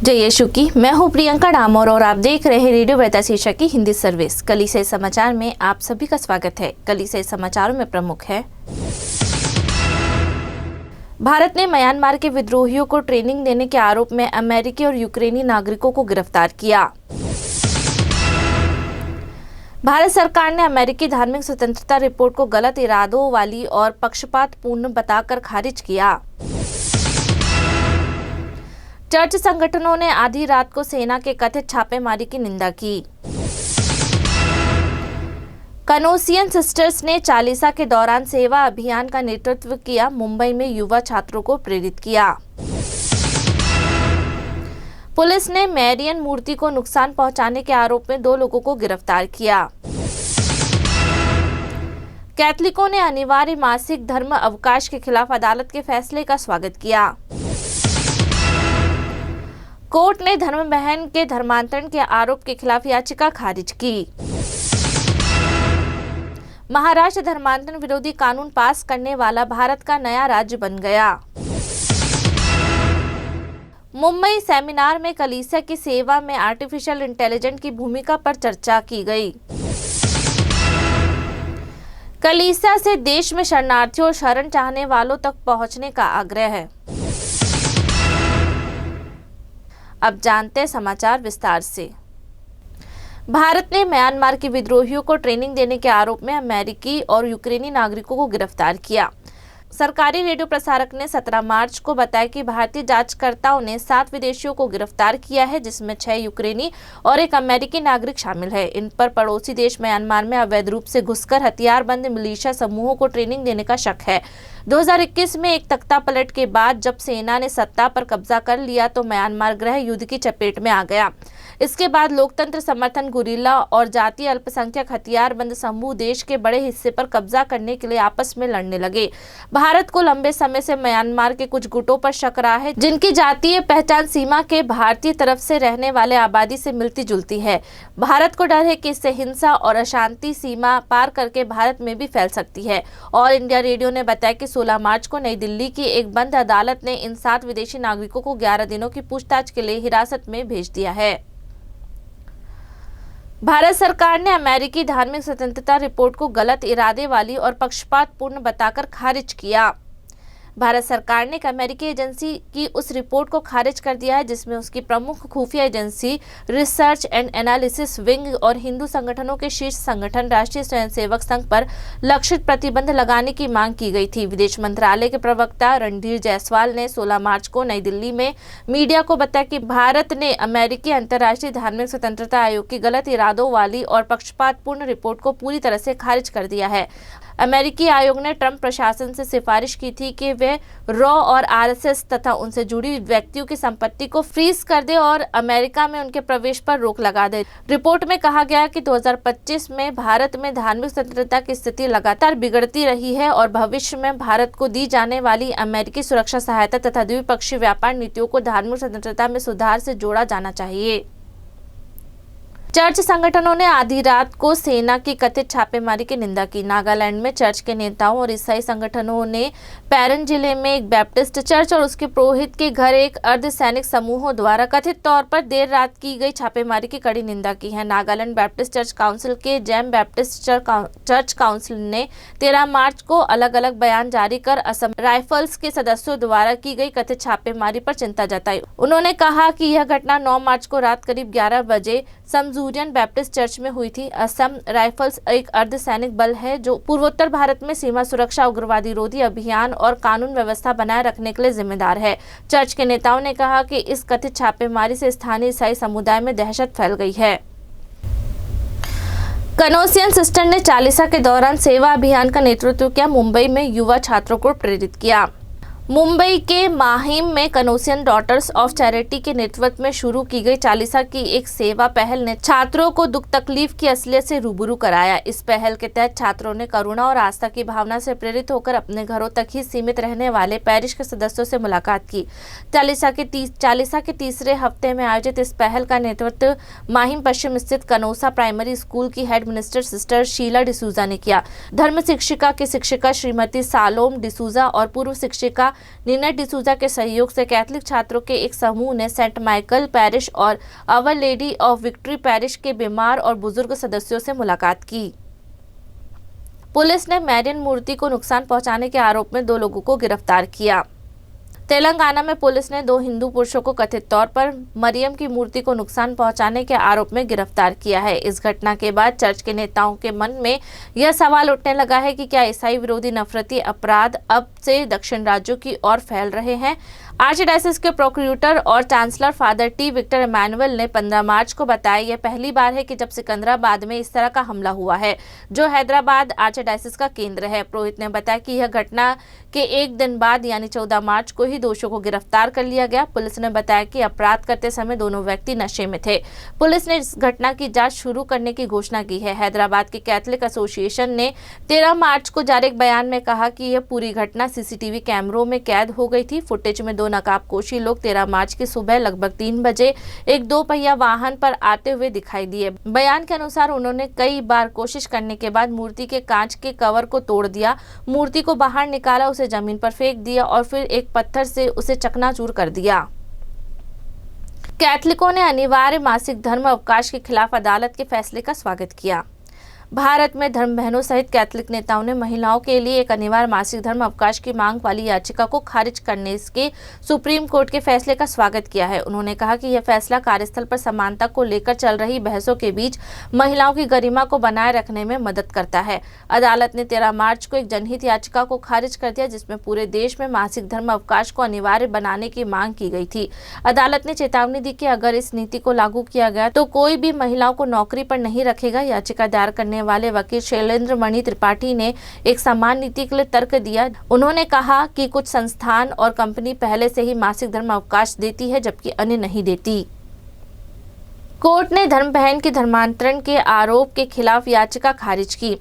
जय यीशु की। मैं हूं प्रियंका डामोर और आप देख रहे हैं रेडियो वेता शीर्षक की हिंदी सर्विस। कलीसिया समाचार में आप सभी का स्वागत है। कलीसिया समाचारों में प्रमुख है, भारत ने म्यांमार के विद्रोहियों को ट्रेनिंग देने के आरोप में अमेरिकी और यूक्रेनी नागरिकों को गिरफ्तार किया। भारत सरकार ने अमेरिकी धार्मिक स्वतंत्रता रिपोर्ट को गलत इरादों वाली और पक्षपातपूर्ण बताकर खारिज किया। चर्च संगठनों ने आधी रात को सेना के कथित छापेमारी की निंदा की। कनोसियन सिस्टर्स ने चालीसा के दौरान सेवा अभियान का नेतृत्व किया। मुंबई में युवा छात्रों को प्रेरित किया। पुलिस ने मैरियन मूर्ति को नुकसान पहुंचाने के आरोप में 2 लोगों को गिरफ्तार किया। कैथलिकों ने अनिवार्य मासिक धर्म अवकाश के खिलाफ अदालत के फैसले का स्वागत किया। कोर्ट ने धर्म बहन के धर्मांतरण के आरोप के खिलाफ याचिका खारिज की। महाराष्ट्र धर्मांतरण विरोधी कानून पास करने वाला भारत का नया राज्य बन गया। मुंबई सेमिनार में कलीसिया की सेवा में आर्टिफिशियल इंटेलिजेंस की भूमिका पर चर्चा की गई। कलीसिया से देश में शरणार्थियों और शरण चाहने वालों तक पहुंचने का आग्रह है। अब जानते हैं समाचार विस्तार से। भारत ने म्यांमार के विद्रोहियों को ट्रेनिंग देने के आरोप में अमेरिकी और यूक्रेनी नागरिकों को गिरफ्तार किया। सरकारी रेडियो प्रसारक ने 17 मार्च को बताया कि भारतीय जांचकर्ताओं ने 7 विदेशियों को गिरफ्तार किया है, जिसमें 6 यूक्रेनी और 1 अमेरिकी नागरिक शामिल है। इन पर पड़ोसी देश म्यांमार में अवैध रूप से घुसकर हथियारबंद मिलिशिया समूहों को ट्रेनिंग देने का शक है। 2021 में एक तख्ता पलट के बाद जब सेना ने सत्ता पर कब्जा कर लिया तो म्यांमार गृह युद्ध की चपेट में आ गया। इसके बाद लोकतंत्र समर्थन गुरिल्ला और जातीय अल्पसंख्यक हथियारबंद समूह देश के बड़े हिस्से पर कब्जा करने के लिए आपस में लड़ने लगे। भारत को लंबे समय से म्यांमार के कुछ गुटों पर शक रहा है, जिनकी जातीय पहचान सीमा के भारतीय तरफ से रहने वाले आबादी से मिलती जुलती है। भारत को डर है कि इससे हिंसा और अशांति सीमा पार करके भारत में भी फैल सकती है। ऑल इंडिया रेडियो ने बताया कि 16 मार्च को नई दिल्ली की एक बंद अदालत ने इन 7 विदेशी नागरिकों को 11 दिनों की पूछताछ के लिए हिरासत में भेज दिया है। भारत सरकार ने अमेरिकी धार्मिक स्वतंत्रता रिपोर्ट को गलत इरादे वाली और पक्षपातपूर्ण बताकर खारिज किया। भारत सरकार ने एक अमेरिकी एजेंसी की उस रिपोर्ट को खारिज कर दिया है, जिसमें उसकी प्रमुख खुफिया agency research and analysis wing और हिंदू संगठनों के शीर्ष संगठन राष्ट्रीय स्वयंसेवक संघ पर लक्षित प्रतिबंध लगाने की मांग की गई थी। विदेश मंत्रालय के प्रवक्ता रणधीर जायसवाल ने 16 मार्च को नई दिल्ली में मीडिया को बताया कि भारत ने अमेरिकी अंतर्राष्ट्रीय धार्मिक स्वतंत्रता आयोग की गलत इरादों वाली और पक्षपातपूर्ण रिपोर्ट को पूरी तरह से खारिज कर दिया है। अमेरिकी आयोग ने ट्रंप प्रशासन से सिफारिश की थी कि वे रॉ और आरएसएस तथा उनसे जुड़ी व्यक्तियों की संपत्ति को फ्रीज कर दे और अमेरिका में उनके प्रवेश पर रोक लगा दे। रिपोर्ट में कहा गया कि 2025 में भारत में धार्मिक स्वतंत्रता की स्थिति लगातार बिगड़ती रही है और भविष्य में भारत को दी जाने वाली अमेरिकी सुरक्षा सहायता तथा द्विपक्षीय व्यापार नीतियों को धार्मिक स्वतंत्रता में सुधार से जोड़ा जाना चाहिए। चर्च संगठनों ने आधी रात को सेना की कथित छापेमारी की निंदा की। नागालैंड में चर्च के नेताओं और ईसाई संगठनों ने पैरन जिले में एक बैप्टिस्ट चर्च और उसके पुरोहित के घर एक अर्धसैनिक समूहों द्वारा कथित तौर पर देर रात की गई छापेमारी की कड़ी निंदा की है। नागालैंड बैप्टिस्ट चर्च काउंसिल के जैम बैप्टिस्ट चर्च काउंसिल ने 13 मार्च को अलग अलग बयान जारी कर असम राइफल्स के सदस्यों द्वारा की गई कथित छापेमारी पर चिंता जताई। उन्होंने कहा कि यह घटना 9 मार्च को रात करीब 11 बजे समजूरियन बैप्टिस्ट चर्च में हुई थी। असम राइफल्स एक अर्धसैनिक बल है जो पूर्वोत्तर भारत में सीमा सुरक्षा, उग्रवादी रोधी अभियान और कानून व्यवस्था बनाए रखने के लिए जिम्मेदार है। चर्च के नेताओं ने कहा कि इस कथित छापेमारी से स्थानीय ईसाई समुदाय में दहशत फैल गई है। कनोसियन सिस्टर ने चालीसा के दौरान सेवा अभियान का नेतृत्व किया। मुंबई में युवा छात्रों को प्रेरित किया। मुंबई के माहिम में कनोसियन डॉटर्स ऑफ चैरिटी के नेतृत्व में शुरू की गई चालीसा की एक सेवा पहल ने छात्रों को दुख तकलीफ की असलियत से रूबरू कराया। इस पहल के तहत छात्रों ने करुणा और आस्था की भावना से प्रेरित होकर अपने घरों तक ही सीमित रहने वाले पैरिश के सदस्यों से मुलाकात की। चालीसा के तीसरे हफ्ते में आयोजित इस पहल का नेतृत्व माहिम पश्चिम स्थित कनोसा प्राइमरी स्कूल की head minister sister Sheela D'Souza ने किया। धर्म शिक्षिका की शिक्षिका श्रीमती सालोम डिसूजा और पूर्व शिक्षिका नीना डिसूजा के सहयोग से कैथलिक छात्रों के एक समूह ने सेंट माइकल पैरिश और Our Lady of Victory parish के बीमार और बुजुर्ग सदस्यों से मुलाकात की। पुलिस ने मैरियन मूर्ति को नुकसान पहुंचाने के आरोप में 2 लोगों को गिरफ्तार किया। तेलंगाना में पुलिस ने 2 हिंदू पुरुषों को कथित तौर पर मरियम की मूर्ति को नुकसान पहुंचाने के आरोप में गिरफ्तार किया है। इस घटना के बाद चर्च के नेताओं के मन में यह सवाल उठने लगा है कि क्या ईसाई विरोधी नफरती अपराध अब से दक्षिण राज्यों की ओर फैल रहे हैं। आर्चडायसिस के प्रोक्यूटर और chancellor father T Victor Emmanuel ने 15 मार्च को बताया, यह पहली बार है कि जब सिकंदराबाद में इस तरह का हमला हुआ है, जो हैदराबाद आर्चडायसिस का केंद्र है। पुरोहित ने बताया कि यह घटना के एक दिन बाद यानी 14 मार्च को ही दोषियों को गिरफ्तार कर लिया गया। पुलिस ने बताया कि अपराध करते समय दोनों व्यक्ति नशे में थे। पुलिस ने इस घटना की जांच शुरू करने की घोषणा की है। हैदराबाद की कैथलिक एसोसिएशन ने 13 मार्च को जारी एक बयान में कहा कि यह पूरी घटना सीसीटीवी कैमरों में कैद हो गई थी। फुटेज में 2 नकाबपोशी लोग 13 मार्च की सुबह लगभग 3 बजे एक 2 पहिया वाहन पर आते हुए दिखाई दिए। बयान के अनुसार उन्होंने कई बार कोशिश करने के बाद मूर्ति के कांच के कवर को तोड़ दिया, मूर्ति को बाहर निकाला, उसे जमीन पर फेंक दिया और फिर एक पत्थर से उसे चकनाचूर कर दिया। कैथलिकों ने अनिवार्य मासिक धर्म अवकाश के खिलाफ अदालत के फैसले का स्वागत किया। भारत में धर्म बहनों सहित कैथलिक नेताओं ने महिलाओं के लिए एक अनिवार्य मासिक धर्म अवकाश की मांग वाली याचिका को खारिज करने के सुप्रीम कोर्ट के फैसले का स्वागत किया है। उन्होंने कहा कि यह फैसला कार्यस्थल पर समानता को लेकर चल रही बहसों के बीच महिलाओं की गरिमा को बनाए रखने में मदद करता है। अदालत ने 13 मार्च को एक जनहित याचिका को खारिज कर दिया, जिसमें पूरे देश में मासिक धर्म अवकाश को अनिवार्य बनाने की मांग की गई थी। अदालत ने चेतावनी दी कि अगर इस नीति को लागू किया गया तो कोई भी महिलाओं को नौकरी पर नहीं रखेगा। याचिका दायर करने वाले वकील शैलेंद्र मणि त्रिपाठी ने एक समान नीति के लिए तर्क दिया। उन्होंने कहा कि कुछ संस्थान और कंपनी पहले से ही मासिक धर्म अवकाश देती है, जबकि अन्य नहीं देती। कोर्ट ने धर्म बहन के धर्मांतरण के आरोप के खिलाफ याचिका खारिज की।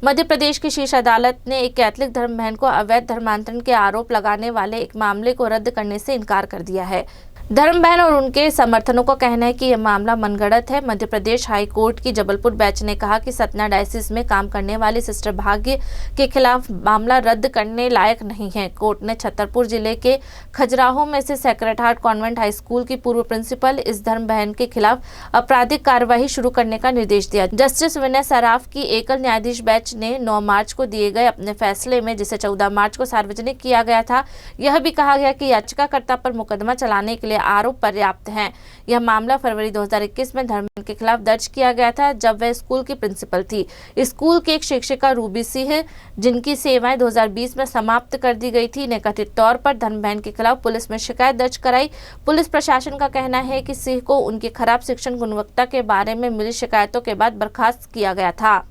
मध्य प्रदेश की शीर्ष अदालत ने एक कैथलिक धर्म बहन को अवैध धर्मांतरण के आरोप लगाने वाले एक मामले को रद्द करने से इनकार कर दिया है। धर्म बहन और उनके समर्थनों का कहना है कि यह मामला मनगढ़ंत है। मध्य प्रदेश हाई कोर्ट की जबलपुर बेंच ने कहा कि सतना डायसिस में काम करने वाली सिस्टर भाग्य के खिलाफ मामला रद्द करने लायक नहीं है। कोर्ट ने छतरपुर जिले के खजुराहो में से sacred heart convent high school की पूर्व प्रिंसिपल इस धर्म बहन के खिलाफ आपराधिक कार्यवाही शुरू करने का निर्देश दिया। जस्टिस विनय सराफ की एकल न्यायाधीश बेंच ने 9 मार्च को दिए गए अपने फैसले में, जिसे 14 मार्च को सार्वजनिक किया गया था, यह भी कहा गया कि याचिकाकर्ता पर मुकदमा चलाने के लिए आरोप पर्याप्त हैं। यह मामला फरवरी 2021 में धर्म के खिलाफ दर्ज किया गया था, जब वह स्कूल की प्रिंसिपल थी। स्कूल की एक शिक्षिका रूबी सिंह, जिनकी सेवाएं 2020 में समाप्त कर दी गई थी, ने कथित तौर पर धर्म बहन के खिलाफ पुलिस में शिकायत दर्ज कराई। पुलिस प्रशासन का कहना है कि सिंह को उनकी खराब शिक्षण गुणवत्ता के बारे में मिली शिकायतों के बाद बर्खास्त किया गया था।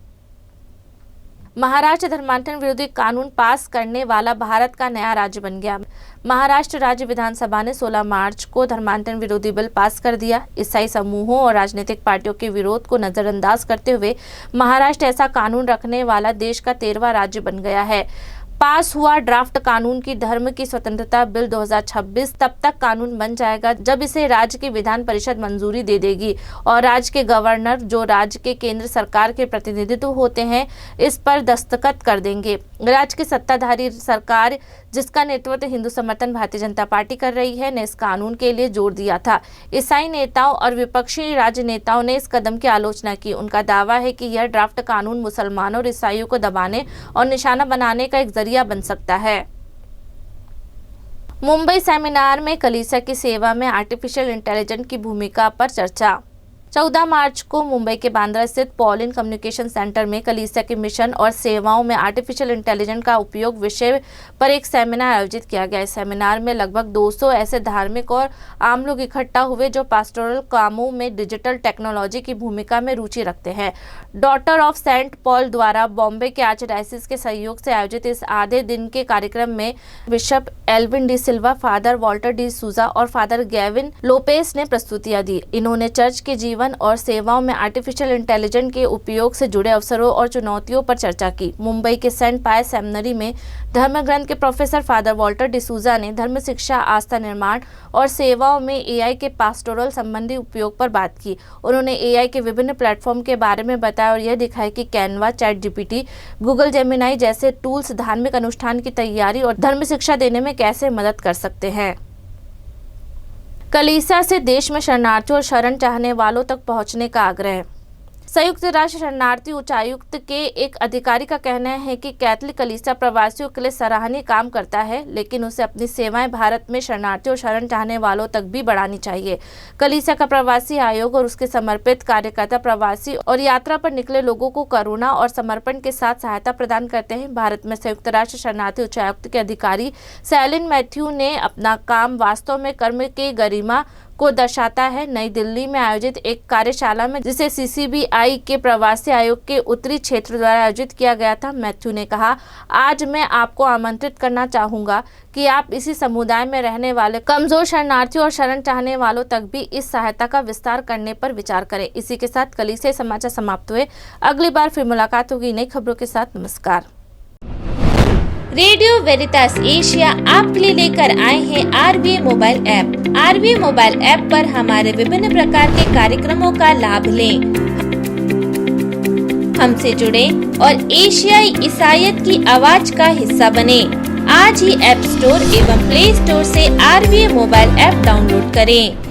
महाराष्ट्र धर्मांतरण विरोधी कानून पास करने वाला भारत का नया राज्य बन गया। महाराष्ट्र राज्य विधानसभा ने 16 मार्च को धर्मांतरण विरोधी बिल पास कर दिया। ईसाई समूहों और राजनीतिक पार्टियों के विरोध को नजरअंदाज करते हुए महाराष्ट्र ऐसा कानून रखने वाला देश का 13वां राज्य बन गया है। पास हुआ ड्राफ्ट कानून की धर्म की स्वतंत्रता बिल 2026 तब तक कानून बन जाएगा जब इसे राज्य की विधान परिषद मंजूरी दे देगी और राज्य के गवर्नर, जो राज्य के केंद्र सरकार के प्रतिनिधित्व होते हैं, इस पर दस्तखत कर देंगे। राज्य की सत्ताधारी सरकार, जिसका नेतृत्व हिंदू समर्थन भारतीय जनता पार्टी कर रही है, ने इस कानून के लिए जोर दिया था। ईसाई नेताओं और विपक्षी राजनेताओं ने इस कदम की आलोचना की। उनका दावा है कि यह ड्राफ्ट कानून मुसलमानों और ईसाइयों को दबाने और निशाना बनाने का एक जरिया बन सकता है। मुंबई सेमिनार में कलीसिया की सेवा में आर्टिफिशियल इंटेलिजेंस की भूमिका पर चर्चा। 14 मार्च को मुंबई के बांद्रा स्थित पॉलिन कम्युनिकेशन सेंटर में कलीसिया के मिशन और सेवाओं में आर्टिफिशियल इंटेलिजेंस का उपयोग विषय पर एक सेमिनार आयोजित किया गया। इस सेमिनार में लगभग 200 ऐसे धार्मिक और आम लोग इकट्ठा हुए जो पास्टोरल कामों में डिजिटल टेक्नोलॉजी की भूमिका में रुचि रखते हैं। डॉटर ऑफ सेंट पॉल द्वारा बॉम्बे के आर्चडायसिस के सहयोग से आयोजित इस आधे दिन के कार्यक्रम में बिशप एल्विन डी सिल्वा, फादर वॉल्टर डी सूजा और फादर गैविन लोपेस ने प्रस्तुतियां दी। इन्होंने चर्च के जीवन भवन और सेवाओं में आर्टिफिशियल इंटेलिजेंस के उपयोग से जुड़े अवसरों और चुनौतियों पर चर्चा की। मुंबई के सेंट पायस सेमिनरी में धर्म ग्रंथ के प्रोफेसर फादर वॉल्टर डिसूजा ने धर्म शिक्षा, आस्था निर्माण और सेवाओं में एआई के पास्टोरल संबंधी उपयोग पर बात की। उन्होंने एआई के विभिन्न प्लेटफॉर्म के बारे में बताया और यह दिखाया कि Canva, chat GPT, Google Gemini जैसे टूल्स धार्मिक अनुष्ठान की तैयारी और धर्म शिक्षा देने में कैसे मदद कर सकते हैं। कलीसिया से देश में शरणार्थियों और शरण चाहने वालों तक पहुंचने का आग्रह। संयुक्त राष्ट्र शरणार्थी उच्चायुक्त के एक अधिकारी का कहना है कि कैथोलिक कलीसिया प्रवासियों के लिए सराहनीय काम करता है, लेकिन उसे अपनी सेवाएं भारत में शरणार्थियों और शरण चाहने वालों तक भी बढ़ानी चाहिए। कलीसिया का प्रवासी आयोग और उसके समर्पित कार्यकर्ता प्रवासी और यात्रा पर निकले लोगों को करुणा और समर्पण के साथ सहायता प्रदान करते हैं। भारत में संयुक्त राष्ट्र शरणार्थी उच्चायुक्त के अधिकारी सेलिन मैथ्यू ने अपना काम वास्तव में कर्म के गरिमा को दर्शाता है। नई दिल्ली में आयोजित एक कार्यशाला में जिसे सीसीबीआई के प्रवासी आयोग के उत्तरी क्षेत्र द्वारा आयोजित किया गया था, मैथ्यू ने कहा, आज मैं आपको आमंत्रित करना चाहूंगा कि आप इसी समुदाय में रहने वाले कमजोर शरणार्थियों और शरण चाहने वालों तक भी इस सहायता का विस्तार करने पर विचार करें। इसी के साथ कलीसिया समाचार समाप्त हुए। अगली बार फिर मुलाकात होगी नई खबरों के साथ। नमस्कार। रेडियो वेरितास एशिया आपके लिए लेकर आए हैं RBA mobile app. RBA mobile app पर हमारे विभिन्न प्रकार के कार्यक्रमों का लाभ लें, हमसे जुड़े और एशियाई ईसाईयत की आवाज का हिस्सा बने। आज ही ऐप स्टोर एवं प्ले स्टोर से आरबीए मोबाइल ऐप डाउनलोड करें।